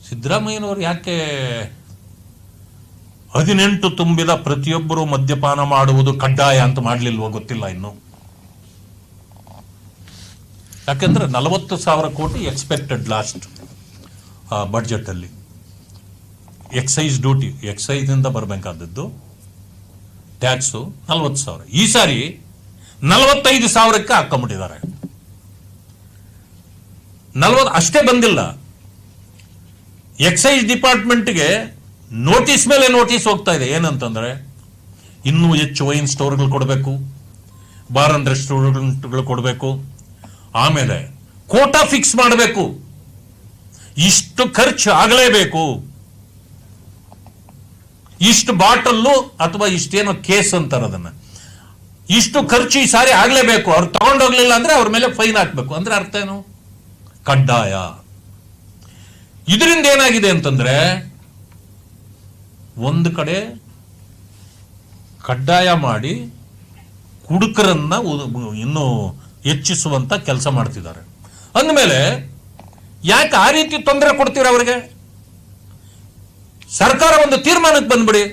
ಸಿದ್ದರಾಮಯ್ಯನವರು ಯಾಕೆ 18 ತುಂಬಿದ ಪ್ರತಿಯೊಬ್ಬರು ಮದ್ಯಪಾನ ಮಾಡುವುದು ಕಡ್ಡಾಯ ಅಂತ ಮಾಡಲಿಲ್ವೋ ಗೊತ್ತಿಲ್ಲ ಇನ್ನು. ಯಾಕೆಂದ್ರೆ 40,000 ಕೋಟಿ ಎಕ್ಸ್ಪೆಕ್ಟೆಡ್ ಲಾಸ್ಟ್ ಬಡ್ಜೆಟ್ ಅಲ್ಲಿ. ಎಕ್ಸೈಸ್ ಡ್ಯೂಟಿ, ಎಕ್ಸೈಸ್ ಇಂದ ಬರಬೇಕಾದದ್ದು ಟ್ಯಾಕ್ಸು 40,000. ಈ ಸಾರಿ 45,000ಕ್ಕೆ ಹಾಕೊಂಡ್ಬಿಟ್ಟಿದ್ದಾರೆ. 40 ಅಷ್ಟೇ ಬಂದಿಲ್ಲ, ಎಕ್ಸೈಸ್ ಡಿಪಾರ್ಟ್ಮೆಂಟ್ಗೆ ನೋಟಿಸ್ ಮೇಲೆ ನೋಟಿಸ್ ಹೋಗ್ತಾ ಇದೆ. ಏನಂತಂದ್ರೆ ಇನ್ನೂ ಹೆಚ್ಚು ವೈನ್ ಸ್ಟೋರ್ಗಳು ಕೊಡಬೇಕು, ಬಾರ್ ಅಂಡ್ ರೆಸ್ಟೋರೆಂಟ್ಗಳು ಕೊಡಬೇಕು, ಆಮೇಲೆ ಕೋಟಾ ಫಿಕ್ಸ್ ಮಾಡಬೇಕು, ಇಷ್ಟು ಖರ್ಚು ಆಗಲೇಬೇಕು, ಇಷ್ಟು ಬಾಟಲ್ಲು ಅಥವಾ ಇಷ್ಟೇನೋ ಕೇಸ್ ಅಂತಾರೆ ಅದನ್ನ, ಇಷ್ಟು ಖರ್ಚು ಈ ಸಾರಿ ಆಗ್ಲೇಬೇಕು. ಅವ್ರು ತಗೊಂಡೋಗ್ಲಿಲ್ಲ ಅಂದ್ರೆ ಅವ್ರ ಮೇಲೆ ಫೈನ್ ಹಾಕ್ಬೇಕು. ಅಂದ್ರೆ ಅರ್ಥ ಏನು? ಕಡ್ಡಾಯ. ಇದರಿಂದ ಏನಾಗಿದೆ ಅಂತಂದ್ರೆ ಒಂದು ಕಡೆ ಕಡ್ಡಾಯ ಮಾಡಿ ಕುಡುಕರನ್ನ ಇನ್ನೂ ಹೆಚ್ಚಿಸುವಂತ ಕೆಲಸ ಮಾಡ್ತಿದ್ದಾರೆ. ಅಂದಮೇಲೆ ಯಾಕೆ ಆ ರೀತಿ ತೊಂದರೆ ಕೊಡ್ತೀರ ಅವರಿಗೆ? ಸರ್ಕಾರ ಒಂದು ತೀರ್ಮಾನಕ್ಕೆ ಬಂದ್ಬಿಡಿ.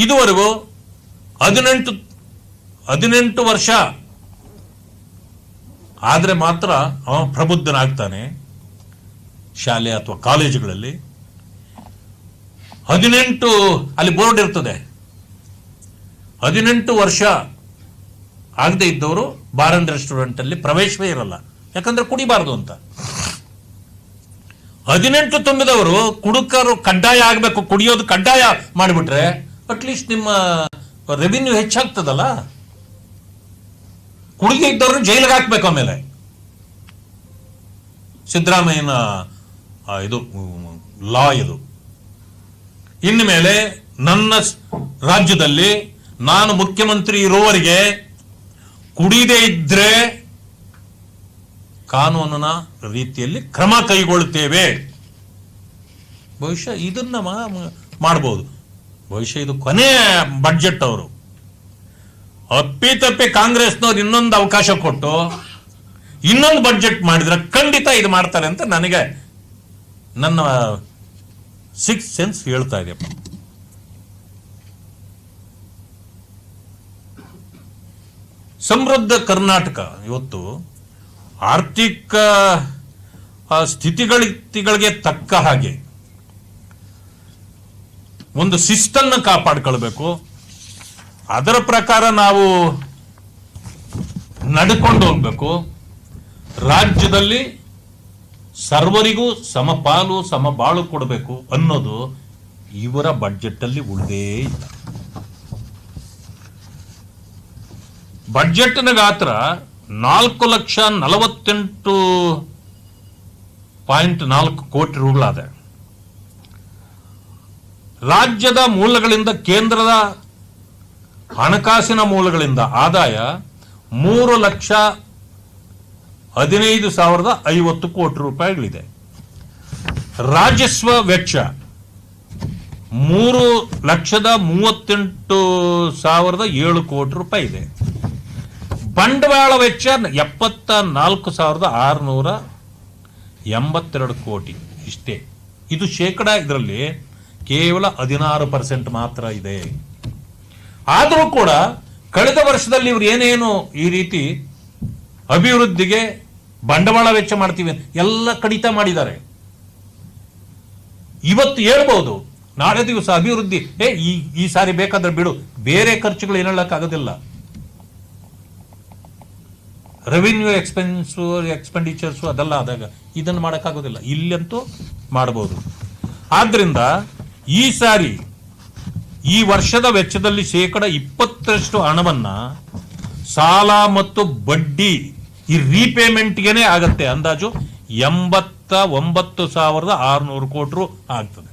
ಇದುವರೆಗೂ 18 ವರ್ಷ ಆದ್ರೆ ಮಾತ್ರ ಅವ ಪ್ರಬುದ್ಧನಾಗ್ತಾನೆ. ಶಾಲೆ ಅಥವಾ ಕಾಲೇಜುಗಳಲ್ಲಿ 18 ಅಲ್ಲಿ ಬೋರ್ಡ್ ಇರ್ತದೆ, 18 ವರ್ಷ ಆಗದೆ ಇದ್ದವರು ಬಾರ್ ಅಂಡ್ ರೆಸ್ಟೋರೆಂಟ್ ಅಲ್ಲಿ ಪ್ರವೇಶವೇ ಇರಲ್ಲ, ಯಾಕಂದ್ರೆ ಕುಡಿಬಾರದು ಅಂತ. 18 ತುಂಬಿದವರು ಕುಡುಕರು ಕಡ್ಡಾಯ ಆಗಬೇಕು, ಕುಡಿಯೋದು ಕಡ್ಡಾಯ ಮಾಡಿಬಿಟ್ರೆ ಅಟ್ಲೀಸ್ಟ್ ನಿಮ್ಮ ರೆವಿನ್ಯೂ ಹೆಚ್ಚಾಗ್ತದಲ್ಲ. ಕುಡಿಗೆ ಇದ್ದವ್ರನ್ನ ಜೈಲಿಗೆ ಹಾಕ್ಬೇಕು. ಆಮೇಲೆ ಸಿದ್ದರಾಮಯ್ಯನ ಇದು ಲಾ ಇದು. ಇನ್ನು ಮೇಲೆ ನನ್ನ ರಾಜ್ಯದಲ್ಲಿ ನಾನು ಮುಖ್ಯಮಂತ್ರಿ ಇರುವವರೆಗೆ ಕುಡಿದೇ ಇದ್ರೆ ಕಾನೂನಿನ ರೀತಿಯಲ್ಲಿ ಕ್ರಮ ಕೈಗೊಳ್ಳುತ್ತೇವೆ. ಬಹುಶಃ ಇದನ್ನ ಮಾಡಬಹುದು. ಬಹುಶಃ ಇದು ಕೊನೆ ಬಡ್ಜೆಟ್. ಅವರು ಅಪ್ಪಿತಪ್ಪಿ ಕಾಂಗ್ರೆಸ್ನವ್ರು ಇನ್ನೊಂದು ಅವಕಾಶ ಕೊಟ್ಟು ಇನ್ನೊಂದು ಬಡ್ಜೆಟ್ ಮಾಡಿದ್ರೆ ಖಂಡಿತ ಇದು ಮಾಡ್ತಾರೆ ಅಂತ ನನಗೆ ನನ್ನ ಸಿಕ್ಸ್ ಸೆನ್ಸ್ ಹೇಳ್ತಾ ಇದೆ. ಸಮೃದ್ಧ ಕರ್ನಾಟಕ ಇವತ್ತು ಆರ್ಥಿಕ ಸ್ಥಿತಿಗಳಿಗೆ ತಕ್ಕ ಹಾಗೆ ಒಂದು ಶಿಸ್ತನ್ನು ಕಾಪಾಡಿಕೊಳ್ಬೇಕು. ಅದರ ಪ್ರಕಾರ ನಾವು ನಡ್ಕೊಂಡು ಹೋಗ್ಬೇಕು. ರಾಜ್ಯದಲ್ಲಿ ಸರ್ವರಿಗೂ ಸಮಪಾಲು ಸಮಬಾಳು ಕೊಡಬೇಕು ಅನ್ನೋದು ಇವರ ಬಡ್ಜೆಟ್ ಅಲ್ಲಿ ಉಳಿದೇ ಇಲ್ಲ. ಬಡ್ಜೆಟ್ನ ಗಾತ್ರ 4,48.4 ಕೋಟಿ ರೂಗಳಾದೆ. ರಾಜ್ಯದ ಮೂಲಗಳಿಂದ, ಕೇಂದ್ರದ ಹಣಕಾಸಿನ ಮೂಲಗಳಿಂದ ಆದಾಯ 3,15,050 ಕೋಟಿ ರೂಪಾಯಿಗಳಿದೆ. ರಾಜಸ್ವ ವೆಚ್ಚ 3,38,700 ಕೋಟಿ ರೂಪಾಯಿ ಇದೆ. ಬಂಡವಾಳ ವೆಚ್ಚ 74,682 ಕೋಟಿ. ಇಷ್ಟೇ. ಇದು ಶೇಕಡ ಇದರಲ್ಲಿ ಕೇವಲ 16% ಮಾತ್ರ ಇದೆ. ಆದರೂ ಕೂಡ ಕಳೆದ ವರ್ಷದಲ್ಲಿ ಇವರು ಏನೇನು ಈ ರೀತಿ ಅಭಿವೃದ್ಧಿಗೆ ಬಂಡವಾಳ ವೆಚ್ಚ ಮಾಡ್ತೀವಿ ಎಲ್ಲ ಕಡಿತ ಮಾಡಿದ್ದಾರೆ. ಇವತ್ತು ಹೇಳ್ಬಹುದು, ನಾಳೆ ದಿವಸ ಅಭಿವೃದ್ಧಿ ಈ ಸಾರಿ ಬೇಕಾದ್ರೆ ಬಿಡು, ಬೇರೆ ಖರ್ಚುಗಳು ಏನೇಳಕ್ಕಾಗೋದಿಲ್ಲ. ರೆವಿನ್ಯೂ ಎಕ್ಸ್ಪೆಂಡಿಚರ್ಸು ಅದೆಲ್ಲ ಆದಾಗ ಇದನ್ನು ಮಾಡೋಕ್ಕಾಗೋದಿಲ್ಲ. ಇಲ್ಲಂತೂ ಮಾಡಬಹುದು. ಆದ್ರಿಂದ ಈ ಸಾರಿ ಈ ವರ್ಷದ ವೆಚ್ಚದಲ್ಲಿ 20% ಹಣವನ್ನ ಸಾಲ ಮತ್ತು ಬಡ್ಡಿ ಈ ರೀಪೇಮೆಂಟ್ಗೆನೆ ಆಗತ್ತೆ. ಅಂದಾಜು 89,600 ಕೋಟಿ ಆಗ್ತದೆ.